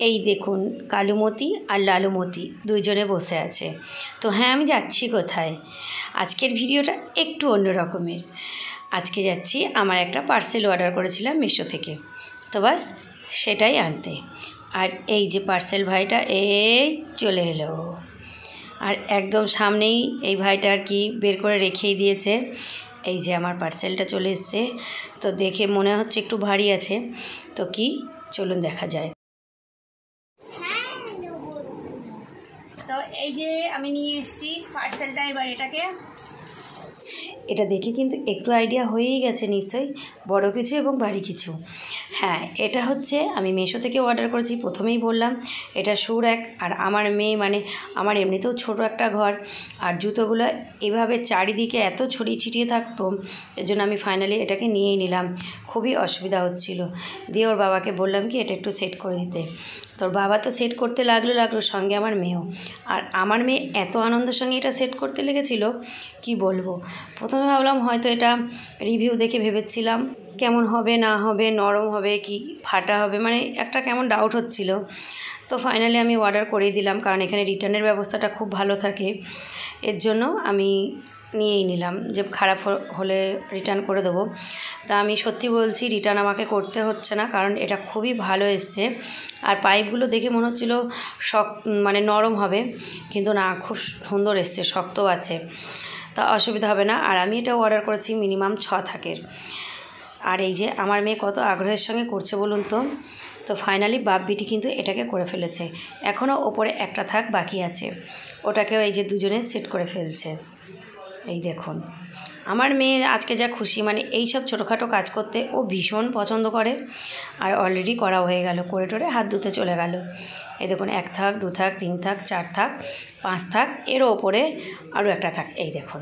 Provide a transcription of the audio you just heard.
এই দেখুন কালুমতি আর লালুমতি দুইজনে বসে আছে। তো হ্যাঁ, আমি যাচ্ছি কোথায়? আজকের ভিডিওটা একটু অন্য রকমের। আজকে যাচ্ছি, আমার একটা পার্সেল অর্ডার করেছিলাম মিশো থেকে, তো বাস সেটাই আনতে। আর এই যে পার্সেল ভাইটা এই চলে এলো, আর একদম সামনেই এই ভাইটা আর কি বের করে রেখেই দিয়েছে। এই যে আমার পার্সেলটা চলে এসছে। তো দেখে মনে হচ্ছে একটু ভারী আছে, তো কি চলুন দেখা যায়। তো এই যে আমি নিয়ে এসেছি পার্সেলটা, এবার এটা দেখে কিন্তু একটু আইডিয়া হয়েই গেছে নিশ্চয়ই, বড় কিছু এবং ভারী কিছু। হ্যাঁ, এটা হচ্ছে আমি মিশো থেকে অর্ডার করেছি। প্রথমেই বললাম এটা শু র্যাক। আর আমার মেয়ে, মানে আমার এমনিতেও ছোট একটা ঘর, আর জুতোগুলো এভাবে চারিদিকে এত ছড়িয়ে ছিটিয়ে থাকতো, এর জন্য আমি ফাইনালি এটাকে নিয়েই নিলাম। খুবই অসুবিধা হচ্ছিল, দিয়ে ওর বাবাকে বললাম কি এটা একটু সেট করে দিতে। তোর বাবা তো সেট করতে লাগলো সঙ্গে আমার মেয়েও। আর আমার মেয়ে এত আনন্দের সঙ্গে এটা সেট করতে লেগেছিল, কি বলবো। প্রথমে ভাবলাম হয়তো এটা রিভিউ দেখে ভেবেছিলাম কেমন হবে না হবে, নরম হবে কি ফাটা হবে, মানে একটা কেমন ডাউট হচ্ছিল। তো ফাইনালি আমি অর্ডার করেই দিলাম, কারণ এখানে রিটার্নের ব্যবস্থাটা খুব ভালো থাকে। এর জন্য আমি নিয়েই নিলাম যে খারাপ হলে রিটার্ন করে দেবো। তা আমি সত্যি বলছি, রিটার্ন আমাকে করতে হচ্ছে না, কারণ এটা খুবই ভালো এসছে। আর পাইপগুলো দেখে মনে হচ্ছিলো মানে নরম হবে, কিন্তু না, খুব সুন্দর এসছে, শক্তও আছে, তা অসুবিধা হবে না। আর আমি এটা অর্ডার করেছি মিনিমাম 6 থাকের। আর এই যে আমার মেয়ে কত আগ্রহের সঙ্গে করছে বলুন তো। তো ফাইনালি বাপ বিটি কিন্তু এটাকে করে ফেলেছে। এখনও ওপরে একটা থাক বাকি আছে, ওটাকেও এই যে দুজনে সেট করে ফেলছে। এই দেখুন আমার মেয়ে আজকে যা খুশি, মানে এই সব ছোটোখাটো কাজ করতে ও ভীষণ পছন্দ করে। আর অলরেডি করা হয়ে গেল, করে টোরে হাত ধুতে চলে গেল। এই দেখুন 1 থাক, 2 থাক, 3 থাক, 4 থাক, 5 থাক, এরও ওপরে আরও একটা থাক। এই দেখুন